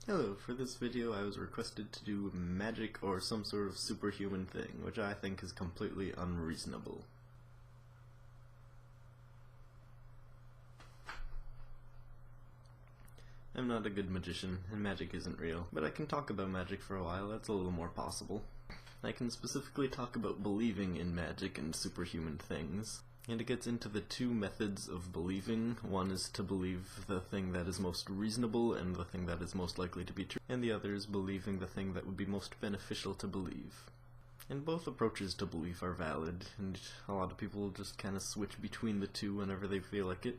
Hello, for this video I was requested to do magic or some sort of superhuman thing, which I think is completely unreasonable. I'm not a good magician, and magic isn't real, but I can talk about magic for a while. That's a little more possible. I can specifically talk about believing in magic and superhuman things. And it gets into the two methods of believing. One is to believe the thing that is most reasonable and the thing that is most likely to be true, and the other is believing the thing that would be most beneficial to believe. And both approaches to belief are valid, and a lot of people just kind of switch between the two whenever they feel like it.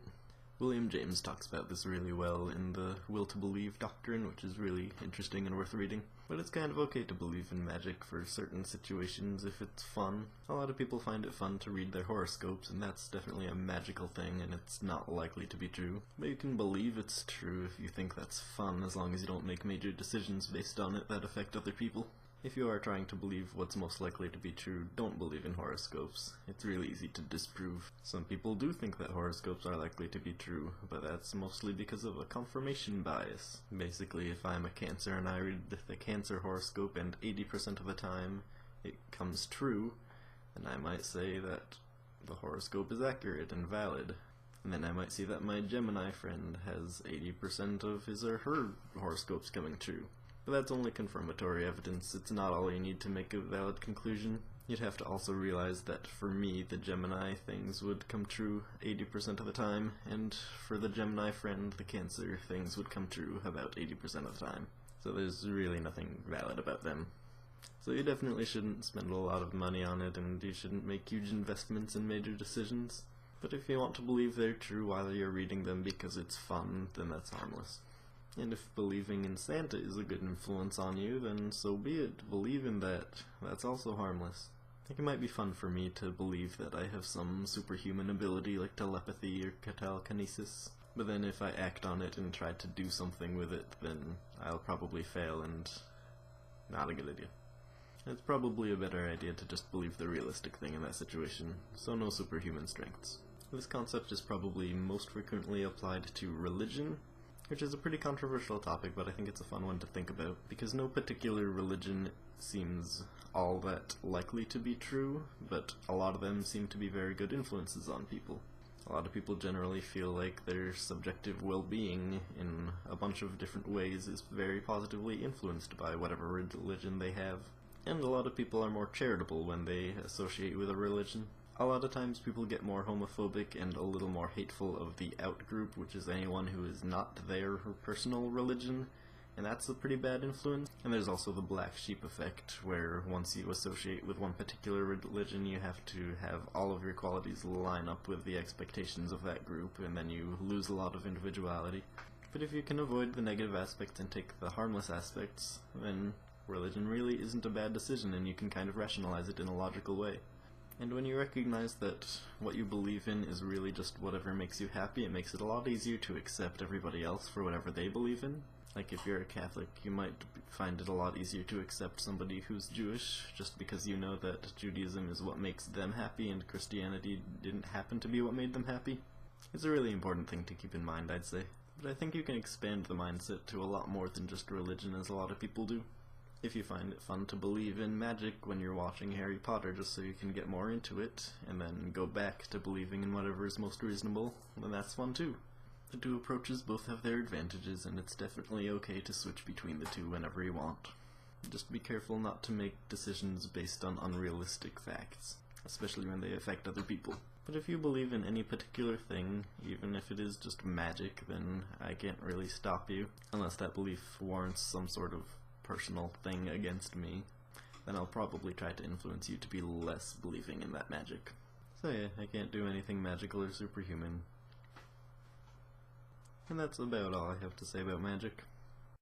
William James talks about this really well in the Will to Believe doctrine, which is really interesting and worth reading. But it's kind of okay to believe in magic for certain situations if it's fun. A lot of people find it fun to read their horoscopes, and that's definitely a magical thing, and it's not likely to be true. But you can believe it's true if you think that's fun, as long as you don't make major decisions based on it that affect other people. If you are trying to believe what's most likely to be true, don't believe in horoscopes. It's really easy to disprove. Some people do think that horoscopes are likely to be true, but that's mostly because of a confirmation bias. Basically, if I'm a Cancer and I read the Cancer horoscope and 80% of the time it comes true, then I might say that the horoscope is accurate and valid. And then I might see that my Gemini friend has 80% of his or her horoscopes coming true. But that's only confirmatory evidence. It's not all you need to make a valid conclusion. You'd have to also realize that for me, the Gemini things would come true 80% of the time, and for the Gemini friend, the Cancer things would come true about 80% of the time. So there's really nothing valid about them. So you definitely shouldn't spend a lot of money on it, and you shouldn't make huge investments in major decisions. But if you want to believe they're true while you're reading them because it's fun, then that's harmless. And if believing in Santa is a good influence on you, then so be it. Believe in that. That's also harmless. I think it might be fun for me to believe that I have some superhuman ability like telepathy or telekinesis. But then if I act on it and try to do something with it, then I'll probably fail, and not a good idea. It's probably a better idea to just believe the realistic thing in that situation, so no superhuman strengths. This concept is probably most frequently applied to religion, which is a pretty controversial topic, but I think it's a fun one to think about, because no particular religion seems all that likely to be true, but a lot of them seem to be very good influences on people. A lot of people generally feel like their subjective well-being in a bunch of different ways is very positively influenced by whatever religion they have. And a lot of people are more charitable when they associate with a religion. A lot of times people get more homophobic and a little more hateful of the out-group, which is anyone who is not their personal religion, and that's a pretty bad influence. And there's also the black sheep effect, where once you associate with one particular religion, you have to have all of your qualities line up with the expectations of that group, and then you lose a lot of individuality. But if you can avoid the negative aspects and take the harmless aspects, then religion really isn't a bad decision, and you can kind of rationalize it in a logical way. And when you recognize that what you believe in is really just whatever makes you happy, it makes it a lot easier to accept everybody else for whatever they believe in. Like if you're a Catholic, you might find it a lot easier to accept somebody who's Jewish, just because you know that Judaism is what makes them happy and Christianity didn't happen to be what made them happy. It's a really important thing to keep in mind, I'd say. But I think you can expand the mindset to a lot more than just religion, as a lot of people do. If you find it fun to believe in magic when you're watching Harry Potter just so you can get more into it, and then go back to believing in whatever is most reasonable, then that's fun too. The two approaches both have their advantages, and it's definitely okay to switch between the two whenever you want. Just be careful not to make decisions based on unrealistic facts, especially when they affect other people. But if you believe in any particular thing, even if it is just magic, then I can't really stop you, unless that belief warrants some sort of personal thing against me, then I'll probably try to influence you to be less believing in that magic. So yeah, I can't do anything magical or superhuman. And that's about all I have to say about magic.